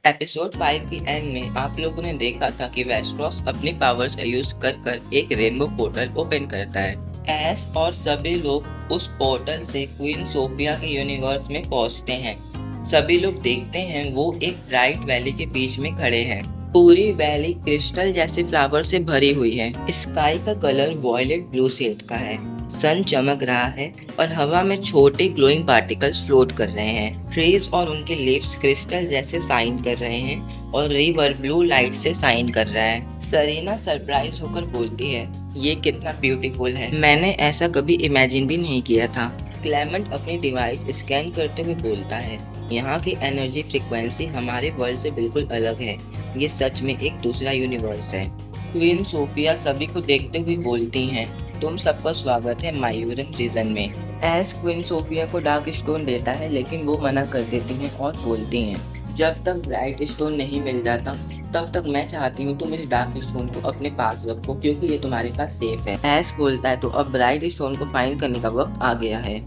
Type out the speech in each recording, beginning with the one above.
Episode 5 की and में आप लोगों ने देखा था कि वेस्टरॉस अपनी पावर्स का यूज कर एक रेनबो पोर्टल ओपन करता है। एस और सभी लोग उस पोर्टल से क्वीन सोफिया के यूनिवर्स में पहुंचते हैं। सभी लोग देखते हैं वो एक ब्राइट वैली के बीच में खड़े हैं। पूरी वैली क्रिस्टल जैसे फ्लावर से भरी हुई है। स्काई का कलर वॉयलेट ब्लू शेड का है। सन चमक रहा है और हवा में छोटे ग्लोइंग पार्टिकल्स फ्लोट कर रहे हैं। ट्रीज और उनके लीव्स क्रिस्टल जैसे शाइन कर रहे हैं और रिवर ब्लू लाइट से शाइन कर रहा है। सरीना सरप्राइज होकर बोलती है, ये कितना ब्यूटीफुल है, मैंने ऐसा कभी इमेजिन भी नहीं किया था। क्लेमेंट अपनी डिवाइस स्कैन करते हुए बोलता है, यहाँ की एनर्जी फ्रिक्वेंसी हमारे वर्ल्ड से बिल्कुल अलग है। ये सच में एक दूसरा यूनिवर्स है। क्वीन सोफिया सभी को देखते हुए बोलती हैं, तुम सबका स्वागत है मायूरन रीजन में। एस क्वीन सोफिया को डार्क स्टोन देता है लेकिन वो मना कर देती हैं और बोलती हैं, जब तक ब्राइट स्टोन नहीं मिल जाता तब तक मैं चाहती हूँ तुम इस डार्क स्टोन को अपने पास रखो क्योंकि ये तुम्हारे पास सेफ है। एस बोलता है तो अब ब्राइट स्टोन को फाइंड करने का वक्त आ गया है।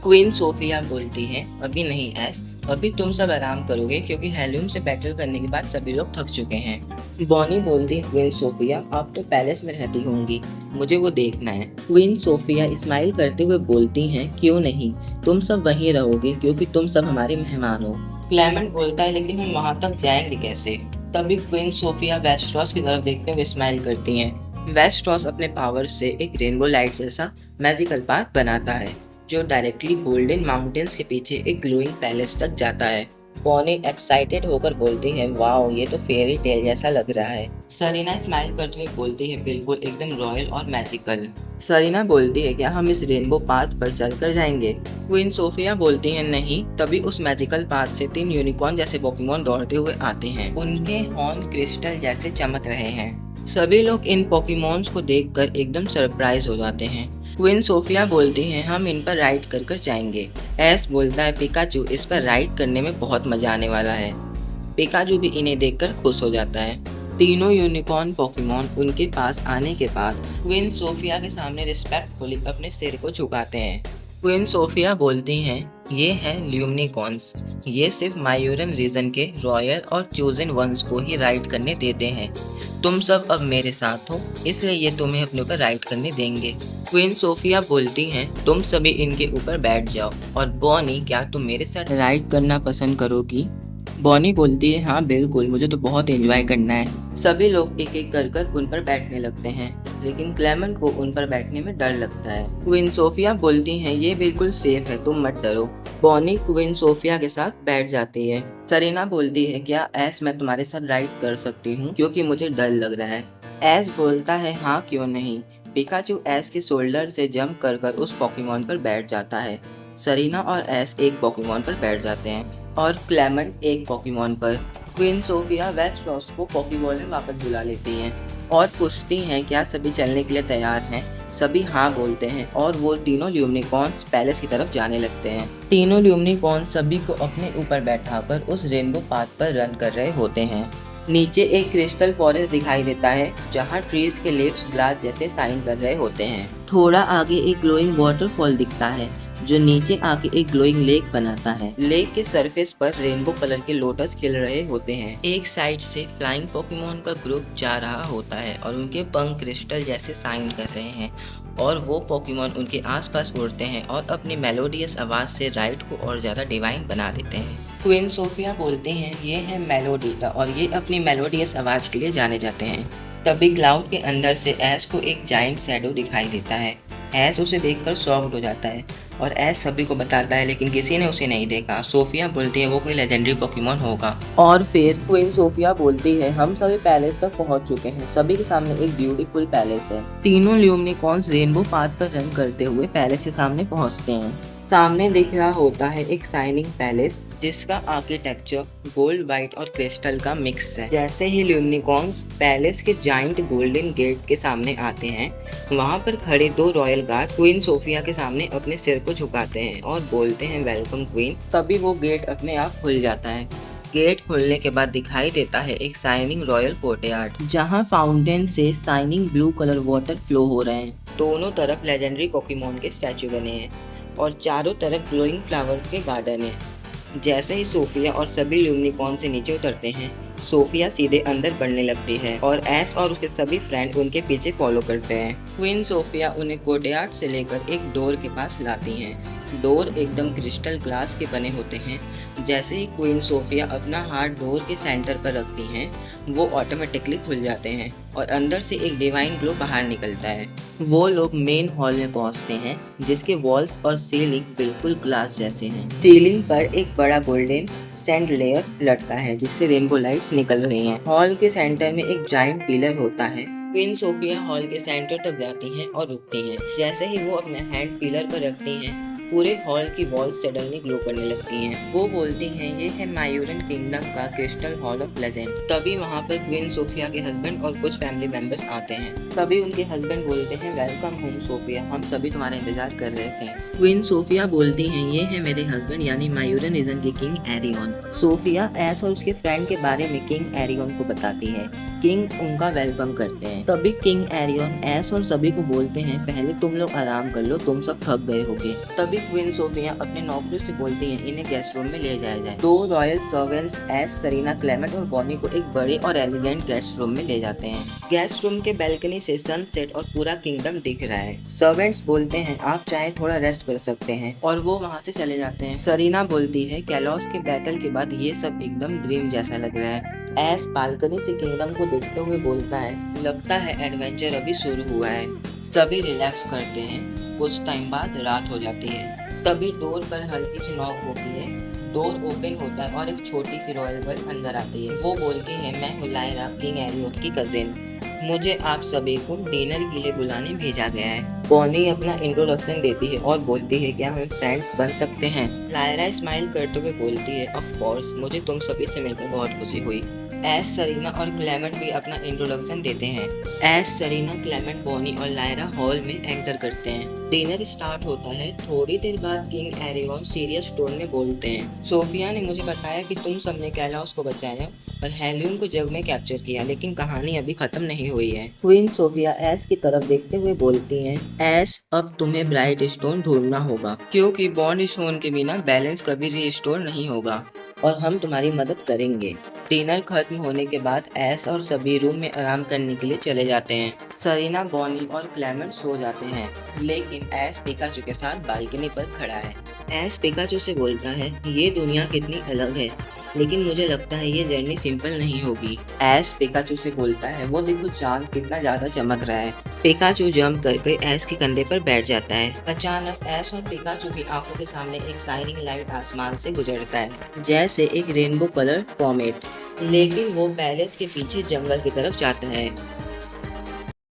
क्वीन सोफिया बोलती है, अभी नहीं एस, अभी तुम सब आराम करोगे क्योंकि हेलियम से बैटल करने के बाद सभी लोग थक चुके हैं। बॉनी बोलती है, क्वीन सोफिया आप तो पैलेस में रहती होंगी, मुझे वो देखना है। क्वीन सोफिया स्माइल करते हुए बोलती हैं, क्यों नहीं, तुम सब वहीं रहोगे क्योंकि तुम सब हमारे मेहमान हो। क्लेमेंट बोलता है, लेकिन हम वहां तक जाएंगे कैसे? तभी क्वीन सोफिया वेस्टरॉस की तरफ देखते हुए स्माइल करती हैं। वेस्टरॉस अपने पावर से एक रेनबो लाइट जैसा मैजिकल पाथ बनाता है जो डायरेक्टली गोल्डन माउंटेन्स के पीछे एक ग्लोइंग पैलेस तक जाता है। पॉनी एक्साइटेड होकर बोलती है, वाओ ये तो फेरी टेल जैसा लग रहा है। सरीना स्माइल करते हुए बोलती है, बिल्कुल एकदम रॉयल और मैजिकल। सरीना बोलती है, क्या हम इस रेनबो पाथ पर चलकर जाएंगे? क्वीन सोफिया बोलती है, नहीं। तभी उस मैजिकल पाथ से 3 यूनिकॉर्न जैसे पोकेमॉन दौड़ते हुए आते हैं। उनके हॉर्न क्रिस्टल जैसे चमक रहे हैं। सभी लोग इन पोकेमॉन्स को देखकर एकदम सरप्राइज हो जाते हैं। क्वीन सोफिया बोलती हैं, हम इन पर राइड कर जाएंगे। एस बोलता है, पिकाचू इस पर राइड करने में बहुत मजा आने वाला है। पिकाचू भी इन्हें देखकर खुश हो जाता है। तीनों यूनिकॉर्न पोकेमॉन उनके पास आने के बाद क्वीन सोफिया के सामने रिस्पेक्टफुली अपने सिर को झुकाते हैं। क्वीन सोफिया बोलती हैं, ये हैं ल्यूमिनिकॉर्न्स, ये सिर्फ मायूरन रीजन के रॉयल और चूजन वंस को ही राइड करने देते हैं। तुम सब अब मेरे साथ हो इसलिए ये तुम्हें अपने ऊपर राइड करने देंगे। क्वीन सोफिया बोलती हैं, तुम सभी इनके ऊपर बैठ जाओ। और बॉनी, क्या तुम मेरे साथ राइड करना पसंद करोगी? बॉनी बोलती है, हाँ बिल्कुल, मुझे तो बहुत एंजॉय करना है। सभी लोग एक एक कर उन पर बैठने लगते हैं लेकिन क्लेमेंट को उन पर बैठने में डर लगता है। क्वीन सोफिया बोलती हैं, ये बिल्कुल सेफ है, तुम मत डरो। बॉनी क्वीन सोफिया के साथ बैठ जाती है। सरीना बोलती है, क्या एस मैं तुम्हारे साथ राइड कर सकती हूँ क्योंकि मुझे डर लग रहा है? एस बोलता है, हाँ क्यों नहीं। पिकाचू एस के शोल्डर से जंप कर उस पोकेमॉन पर बैठ जाता है। सरीना और एस एक पोकेमॉन पर बैठ जाते हैं और क्लेमेंट एक पोकेमॉन पर। क्वीन सोफिया वेस्टरॉस को पोकेबॉल में वापस बुला लेती हैं और पूछती हैं, क्या सभी चलने के लिए तैयार हैं? सभी हाँ बोलते हैं और वो तीनों ल्यूमिनिकॉर्न्स पैलेस की तरफ जाने लगते हैं। तीनों ल्यूमिनिकॉर्न्स सभी को अपने ऊपर बैठाकर उस रेनबो पाथ पर रन कर रहे होते हैं। नीचे एक क्रिस्टल फॉरेस्ट दिखाई देता है जहाँ ट्रीज के लीव्स ग्लास जैसे शाइन कर रहे होते हैं। थोड़ा आगे एक ग्लोइंग वाटरफॉल दिखता है जो नीचे आके एक ग्लोइंग लेक बनाता है। लेक के सरफेस पर रेनबो कलर के लोटस खिल रहे होते हैं। एक साइड से फ्लाइंग पोकेमॉन का ग्रुप जा रहा होता है और उनके पंख क्रिस्टल जैसे शाइन कर रहे हैं और वो पोकेमॉन उनके आसपास उड़ते हैं और अपनी मेलोडियस आवाज से राइड को और ज्यादा डिवाइन बना देते हैं। क्वीन सोफिया बोलती हैं, ये है मेलोडीटा और ये अपनी मेलोडियस आवाज के लिए जाने जाते हैं। तभी क्लाउड के अंदर से एस को एक जाइंट शैडो दिखाई देता है। एस उसे देखकर शॉक्ड हो जाता है और एस सभी को बताता है लेकिन किसी ने उसे नहीं देखा। सोफिया बोलती है, वो कोई लेजेंडरी पोकेमॉन होगा। और फिर क्वीन सोफिया बोलती है, हम सभी पैलेस तक पहुंच चुके हैं। सभी के सामने एक ब्यूटीफुल पैलेस है। तीनों ल्यूमिनिकॉर्न्स रेनबो पाथ पर रन करते हुए पैलेस के सामने पहुंचते हैं। सामने दिख रहा होता है एक शाइनिंग पैलेस जिसका आर्किटेक्चर गोल्ड, व्हाइट और क्रिस्टल का मिक्स है। जैसे ही ल्यूमिनिकॉर्न्स पैलेस के जाइंट गोल्डन गेट के सामने आते हैं, वहां पर खड़े 2 रॉयल गार्ड्स क्वीन सोफिया के सामने अपने सिर को झुकाते हैं और बोलते हैं, वेलकम क्वीन। तभी वो गेट अपने आप खुल जाता है। गेट खुलने के बाद दिखाई देता है एक शाइनिंग रॉयल कोर्टयार्ड जहां फाउंटेन से shining blue colour water flow हो रहे हैं। दोनों तरफ लेजेंडरी पोकेमॉन के स्टैचू बने हैं और चारों तरफ ग्लोइंग फ्लावर्स के गार्डन है। जैसे ही सोफिया और सभी यूनिकॉर्न से नीचे उतरते हैं, सोफिया सीधे अंदर बढ़ने लगती है और एस और उसके सभी फ्रेंड उनके पीछे फॉलो करते हैं। क्वीन सोफिया उन्हें कोर्टयार्ड से लेकर एक डोर के पास लाती हैं। डोर एकदम क्रिस्टल ग्लास के बने होते हैं। जैसे ही क्वीन सोफिया अपना हाथ डोर के सेंटर पर रखती हैं, वो ऑटोमेटिकली खुल जाते हैं और अंदर से एक डिवाइन ग्लो बाहर निकलता है। वो लोग मेन हॉल में पहुंचते हैं, जिसके वॉल्स और सीलिंग बिल्कुल ग्लास जैसे हैं। सीलिंग पर एक बड़ा गोल्डन सैंडलेयर लटका है, जिससे रेनबो लाइट्स निकल रही हैं। हॉल के सेंटर में एक जायंट पिलर होता है। क्वीन सोफिया हॉल के सेंटर तक जाती हैं और रुकती हैं। जैसे ही वो अपना हैंड पिलर पर रखती हैं, पूरे हॉल की वॉल्स सडनली ग्लो करने लगती हैं। वो बोलती हैं, ये है मायूरन किंगडम का क्रिस्टल हॉल ऑफ लेजेंड। तभी वहाँ पर क्वीन सोफिया के हस्बैंड और कुछ फैमिली मेंबर्स आते हैं। तभी उनके हस्बैंड बोलते हैं, वेलकम होम सोफिया, हम सभी तुम्हारा इंतजार कर रहे थे। क्वीन सोफिया बोलती हैं, ये है मेरे हस्बैंड यानी मायूरन रीजन के किंग एरियन। सोफिया एस और उसके फ्रेंड के बारे में किंग एरियन को बताती है। किंग उनका वेलकम करते हैं। तभी किंग एरियन एस और सभी को बोलते हैं, पहले तुम लोग आराम कर लो, तुम सब थक गए होगे। तभी क्वीन सोफिया अपने नौकरों से बोलती हैं, इन्हें गेस्ट रूम में ले जाया जाए। दो रॉयल सर्वेंट्स एस, सरीना, क्लेमेंट और बॉनी को एक बड़े और एलिगेंट गेस्ट रूम में ले जाते हैं। गेस्ट रूम के बैल्कनी से सनसेट और पूरा किंगडम दिख रहा है। सर्वेंट्स बोलते हैं, आप चाहे थोड़ा रेस्ट कर सकते हैं, और वो वहाँ से चले जाते हैं। सरीना बोलती है, कैलोस के बैटल के बाद ये सब एकदम ड्रीम जैसा लग रहा है। एस बालकनी से किंगडम को देखते हुए बोलता है, लगता है एडवेंचर अभी शुरू हुआ है। सभी रिलैक्स करते हैं। कुछ टाइम बाद रात हो जाती है। तभी डोर पर हल्की सी नॉक होती है। डोर ओपन होता है और एक छोटी सी रॉयल गर्ल अंदर आती है। वो बोलती है, मैं हूँ लायरा, किंग एरियन की कजिन। मुझे आप सभी को डिनर के लिए बुलाने भेजा गया है। बॉनी अपना इंट्रोडक्शन देती है और बोलती है, क्या हम फ्रेंड्स बन सकते हैं? लायरा स्माइल करते हुए बोलती है, ऑफ कोर्स, मुझे तुम सभी से मिलकर बहुत खुशी हुई। एस, सरीना और क्लेमेंट भी अपना इंट्रोडक्शन देते हैं। एस, सरीना, क्लेमेंट, बॉनी और लायरा हॉल में एंटर करते हैं। डिनर स्टार्ट होता है। थोड़ी देर बाद किंग एरियन सीरियस टोन में बोलते हैं, सोफिया ने मुझे बताया कि तुम सबने कैलास को बचाया और हेलियम को जग में कैप्चर किया, लेकिन कहानी अभी खत्म नहीं हुई है। क्वीन सोफिया एस की तरफ देखते हुए बोलती हैं, एस, अब तुम्हें ब्राइट स्टोन ढूंढना होगा, क्योंकि बॉन्ड स्टोन के बिना बैलेंस कभी रिस्टोर नहीं होगा, और हम तुम्हारी मदद करेंगे। डिनर खत्म होने के बाद एस और सभी रूम में आराम करने के लिए चले जाते हैं। सरीना, बॉनी और क्लेमेंट सो जाते हैं, लेकिन एस पिकाचू के साथ बालकनी पर खड़ा है। एस पिकाचू से बोलता है, ये दुनिया कितनी अलग है, लेकिन मुझे लगता है ये जर्नी सिंपल नहीं होगी। एस पिकाचू से बोलता है, वो देखो चांद कितना ज्यादा चमक रहा है। पिकाचू जंप करके एस के कंधे पर बैठ जाता है। अचानक एस और पिकाचू की आंखों के सामने एक शाइनिंग लाइट आसमान से गुजरता है, जैसे एक रेनबो कलर कॉमेट, लेकिन वो पैलेस के पीछे जंगल की तरफ जाता है।